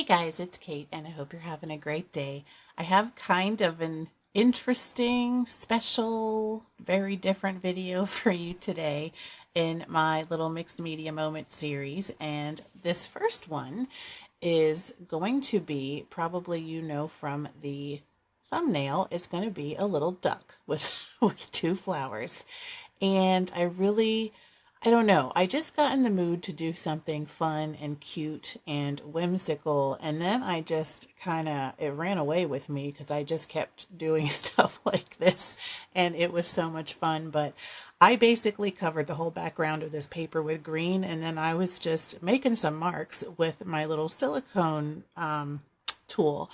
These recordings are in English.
Hey guys, it's Kate, and I hope you're having a great day. I have kind of an interesting, special, very different video for you today in my little mixed media moment series. And this first one is going to be, probably from the thumbnail, it's going to be a little duck with with two flowers. And I don't know. I just got in the mood to do something fun and cute and whimsical. And then I just it ran away with me because I just kept doing stuff like this. And it was so much fun. But I basically covered the whole background of this paper with green. And then I was just making some marks with my little silicone tool.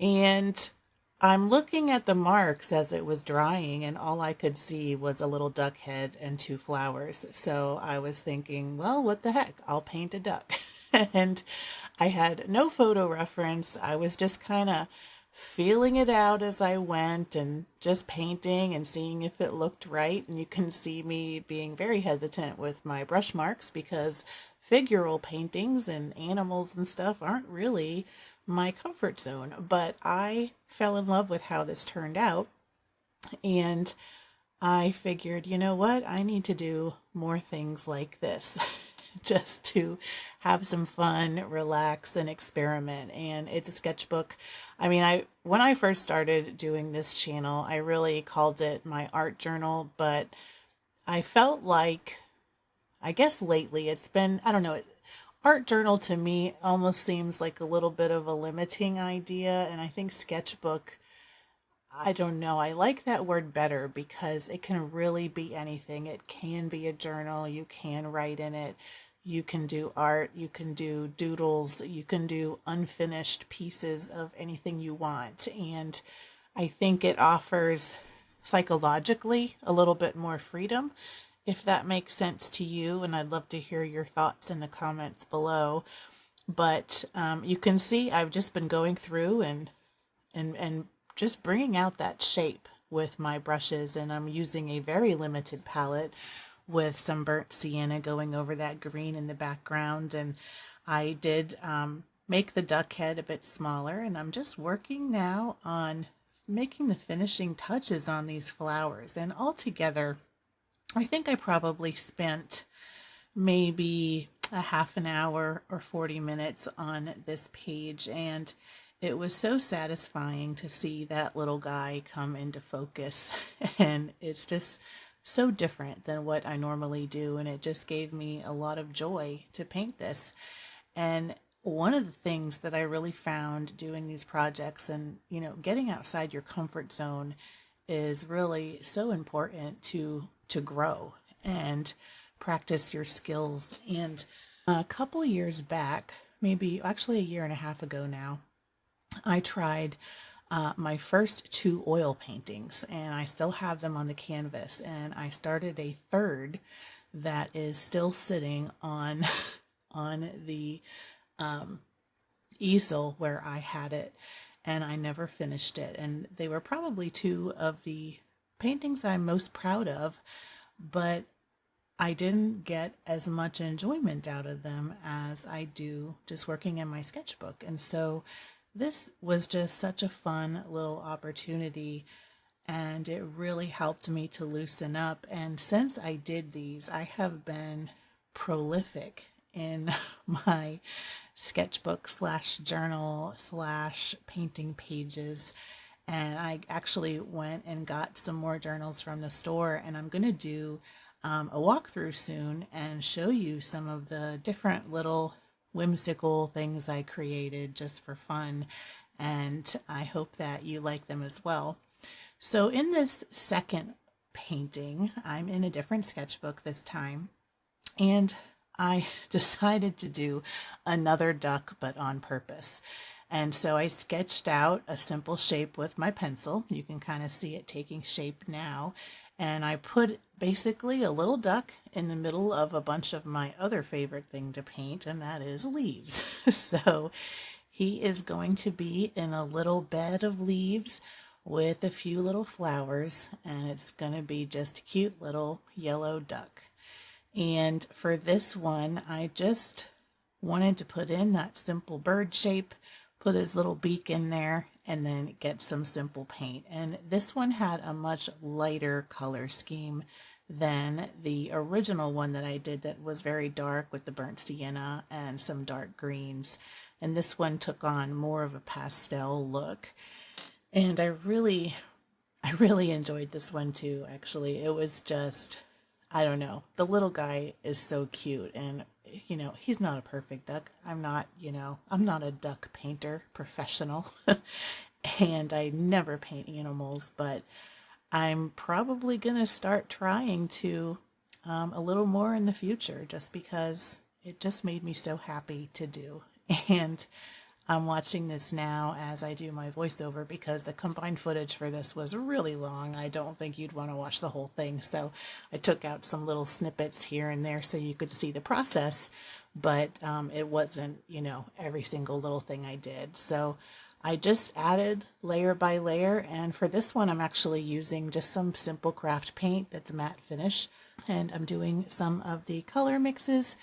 And I'm looking at the marks as it was drying, and all I could see was a little duck head and two flowers. So I was thinking, well, what the heck? I'll paint a duck. And I had no photo reference. I was just kind of feeling it out as I went and just painting and seeing if it looked right. And you can see me being very hesitant with my brush marks because figural paintings and animals and stuff aren't really my comfort zone. But I fell in love with how this turned out, and I figured, you know what? I need to do more things like this just to have some fun, relax, and experiment. And it's a sketchbook. I mean, I when I first started doing this channel, I really called it my art journal, but I felt like, I guess lately it's been, I don't know, art journal to me almost seems like a little bit of a limiting idea. And I think sketchbook, I don't know, I like that word better because it can really be anything. It can be a journal, you can write in it, you can do art, you can do doodles, you can do unfinished pieces of anything you want. And I think it offers psychologically a little bit more freedom, if that makes sense to you. And I'd love to hear your thoughts in the comments below. But you can see I've just been going through and just bringing out that shape with my brushes. And I'm using a very limited palette with some burnt sienna going over that green in the background. And I did make the duck head a bit smaller. And I'm just working now on making the finishing touches on these flowers. And altogether, I think I probably spent maybe a half an hour or 40 minutes on this page, and it was so satisfying to see that little guy come into focus. And it's just so different than what I normally do, and it just gave me a lot of joy to paint this. And one of the things that I really found doing these projects and, getting outside your comfort zone is really so important to grow and practice your skills. And a couple years back, maybe actually a year and a half ago now, I tried my first two oil paintings, and I still have them on the canvas. And I started a third that is still sitting on on the easel where I had it, and I never finished it. And they were probably two of the paintings I'm most proud of, but I didn't get as much enjoyment out of them as I do just working in my sketchbook. And so this was just such a fun little opportunity, and it really helped me to loosen up. And since I did these, I have been prolific in my sketchbook slash journal slash painting pages. And I actually went and got some more journals from the store, and I'm going to do a walkthrough soon and show you some of the different little whimsical things I created just for fun. And I hope that you like them as well. So in this second painting, I'm in a different sketchbook this time, and I decided to do another duck, but on purpose. And so I sketched out a simple shape with my pencil. You can kind of see it taking shape now. And I put basically a little duck in the middle of a bunch of my other favorite thing to paint, and that is leaves. So he is going to be in a little bed of leaves with a few little flowers, and it's going to be just a cute little yellow duck. And for this one, I just wanted to put in that simple bird shape, put his little beak in there, and then get some simple paint. And this one had a much lighter color scheme than the original one that I did that was very dark with the burnt sienna and some dark greens. And this one took on more of a pastel look. And I really enjoyed this one too, actually. It was just, I don't know. The little guy is so cute, and he's not a perfect duck. I'm not a duck painter professional. And I never paint animals, but I'm probably going to start trying to a little more in the future, just because it just made me so happy to do. And I'm watching this now as I do my voiceover because the combined footage for this was really long. I don't think you'd want to watch the whole thing. So I took out some little snippets here and there so you could see the process, but it wasn't, every single little thing I did. So I just added layer by layer. And for this one, I'm actually using just some simple craft paint that's matte finish. And I'm doing some of the color mixes,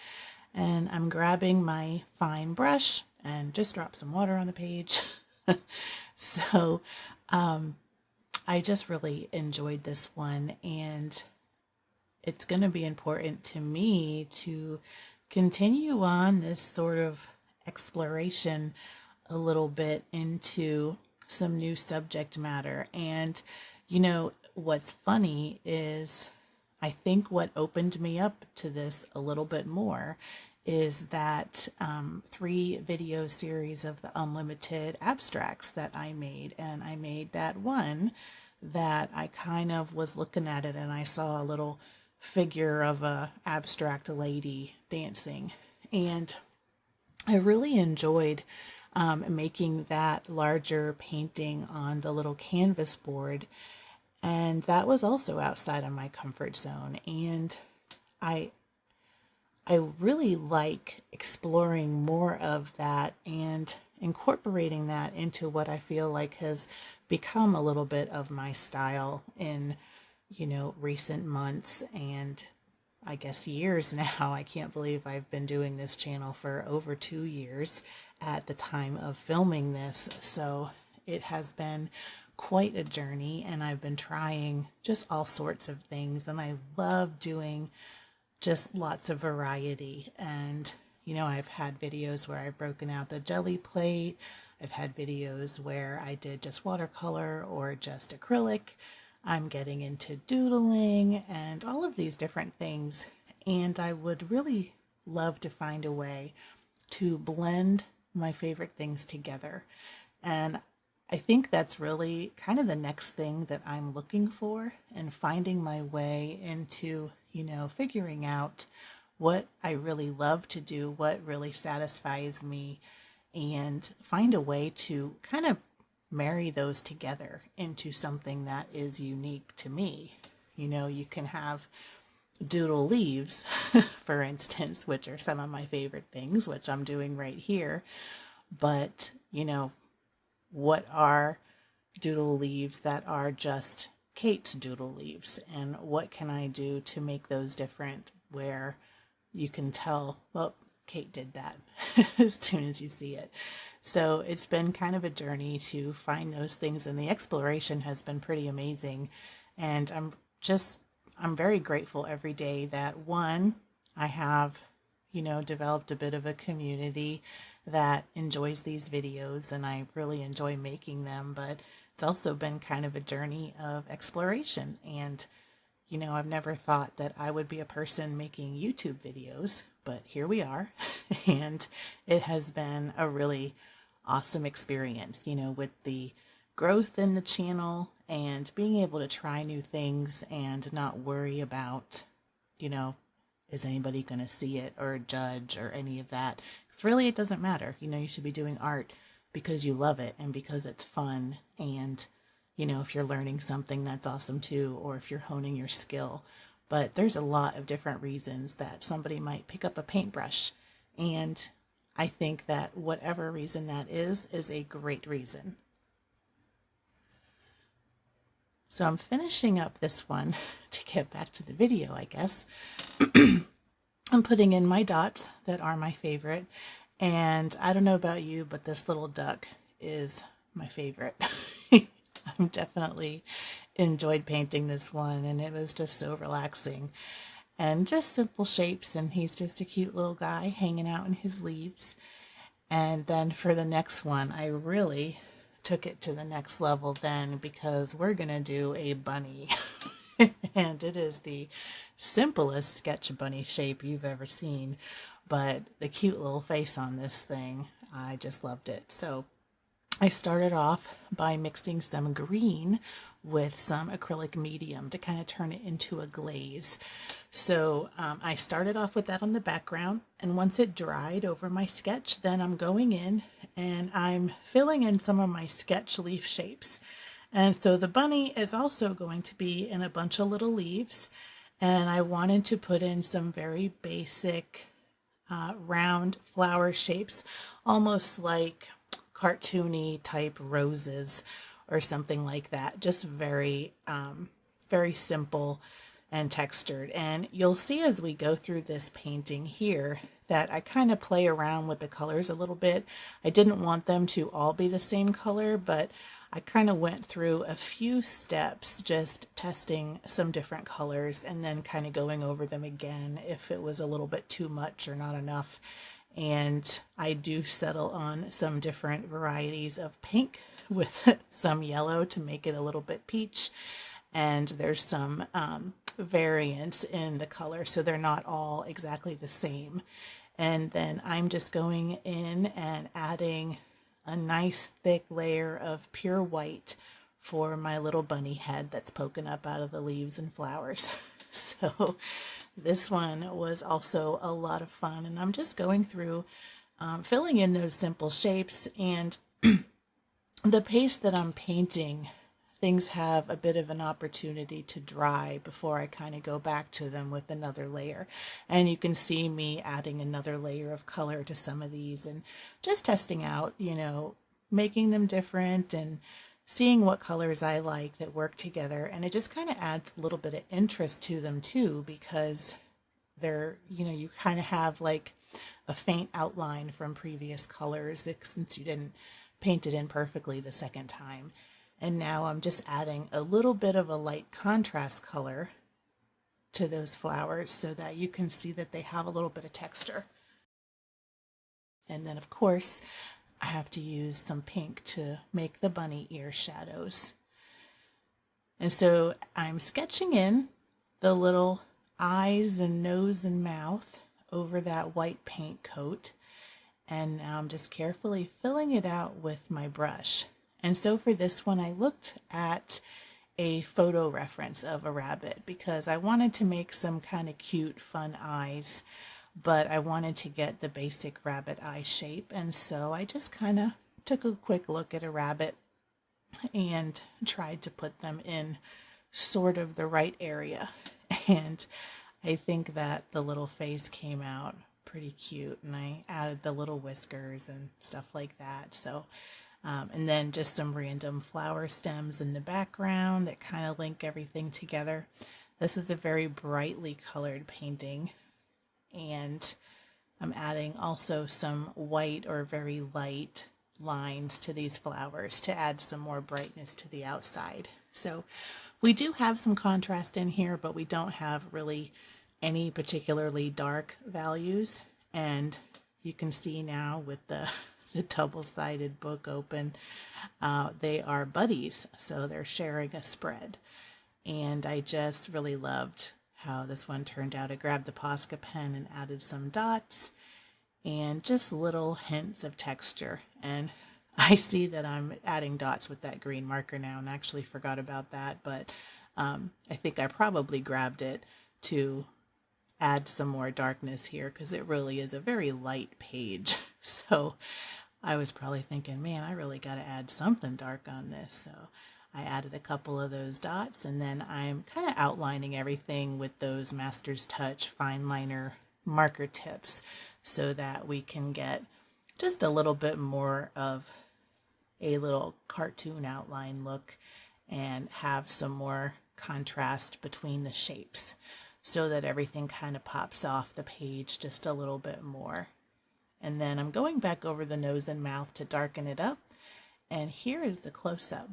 and I'm grabbing my fine brush and just drop some water on the page. So I just really enjoyed this one, and it's going to be important to me to continue on this sort of exploration a little bit into some new subject matter. And what's funny is I think what opened me up to this a little bit more is that 3 video series of the unlimited abstracts that I made. And I made that one that I kind of was looking at it and I saw a little figure of a abstract lady dancing. And I really enjoyed making that larger painting on the little canvas board. And that was also outside of my comfort zone. And I really like exploring more of that and incorporating that into what I feel like has become a little bit of my style in, recent months and I guess years now. I can't believe I've been doing this channel for over 2 years at the time of filming this. So it has been quite a journey, and I've been trying just all sorts of things, and I love doing just lots of variety. And I've had videos where I've broken out the jelly plate. I've had videos where I did just watercolor or just acrylic. I'm getting into doodling and all of these different things. And I would really love to find a way to blend my favorite things together. And I think that's really kind of the next thing that I'm looking for, and finding my way into, figuring out what I really love to do, what really satisfies me, and find a way to kind of marry those together into something that is unique to me. You can have doodle leaves, for instance, which are some of my favorite things, which I'm doing right here. But, what are doodle leaves that are just Kate's doodle leaves? And what can I do to make those different, where you can tell, well, Kate did that as soon as you see it. So it's been kind of a journey to find those things, and the exploration has been pretty amazing. And I'm very grateful every day that, one, I have, developed a bit of a community that enjoys these videos, and I really enjoy making them. But it's also been kind of a journey of exploration. And, I've never thought that I would be a person making YouTube videos, but here we are. And it has been a really awesome experience, with the growth in the channel and being able to try new things and not worry about, is anybody going to see it or judge or any of that? Because really it doesn't matter. You should be doing art because you love it and because it's fun. And, if you're learning something, that's awesome too, or if you're honing your skill. But there's a lot of different reasons that somebody might pick up a paintbrush. And I think that whatever reason that is a great reason. So I'm finishing up this one to get back to the video, I guess. I'm putting in my dots that are my favorite. And I don't know about you, but this little duck is my favorite. I'm definitely enjoyed painting this one, and it was just so relaxing and just simple shapes. And he's just a cute little guy hanging out in his leaves. And then for the next one, I really took it to the next level then, because we're going to do a bunny. And it is the simplest sketch bunny shape you've ever seen. But the cute little face on this thing, I just loved it. So I started off by mixing some green with some acrylic medium to kind of turn it into a glaze. So I started off with that on the background, and once it dried over my sketch, then I'm going in and I'm filling in some of my sketch leaf shapes. And so the bunny is also going to be in a bunch of little leaves, and I wanted to put in some very basic round flower shapes, almost like cartoony type roses or something like that. Just very, very simple and textured. And you'll see as we go through this painting here that I kind of play around with the colors a little bit. I didn't want them to all be the same color, but I kind of went through a few steps just testing some different colors and then kind of going over them again if it was a little bit too much or not enough. And I do settle on some different varieties of pink with some yellow to make it a little bit peach. And there's some variance in the color, so they're not all exactly the same. And then I'm just going in and adding a nice thick layer of pure white for my little bunny head that's poking up out of the leaves and flowers. So this one was also a lot of fun, and I'm just going through filling in those simple shapes. And the pace that I'm painting, things have a bit of an opportunity to dry before I kind of go back to them with another layer. And you can see me adding another layer of color to some of these and just testing out, making them different and seeing what colors I like that work together. And it just kind of adds a little bit of interest to them too, because they're, you kind of have like a faint outline from previous colors since you didn't paint it in perfectly the second time. And now I'm just adding a little bit of a light contrast color to those flowers so that you can see that they have a little bit of texture. And then of course, I have to use some pink to make the bunny ear shadows. And so I'm sketching in the little eyes and nose and mouth over that white paint coat. And now I'm just carefully filling it out with my brush. And so for this one, I looked at a photo reference of a rabbit because I wanted to make some kind of cute, fun eyes, but I wanted to get the basic rabbit eye shape. And so I just kind of took a quick look at a rabbit and tried to put them in sort of the right area. And I think that the little face came out pretty cute, and I added the little whiskers and stuff like that. So and then just some random flower stems in the background that kind of link everything together. This is a very brightly colored painting, and I'm adding also some white or very light lines to these flowers to add some more brightness to the outside. So we do have some contrast in here, but we don't have really any particularly dark values. And you can see now with the double-sided book open, they are buddies, so they're sharing a spread. And I just really loved how this one turned out. I grabbed the Posca pen and added some dots and just little hints of texture. And I see that I'm adding dots with that green marker now and actually forgot about that, but I think I probably grabbed it to add some more darkness here because it really is a very light page. So I was probably thinking, man, I really got to add something dark on this. So I added a couple of those dots, and then I'm kind of outlining everything with those Master's Touch fine liner marker tips so that we can get just a little bit more of a little cartoon outline look and have some more contrast between the shapes. so that everything kind of pops off the page just a little bit more. And then I'm going back over the nose and mouth to darken it up. And here is the close-up.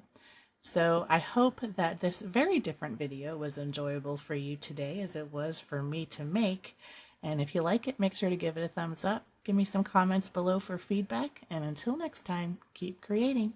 So I hope that this very different video was enjoyable for you today as it was for me to make. And if you like it, make sure to give it a thumbs up. Give me some comments below for feedback. And until next time, keep creating.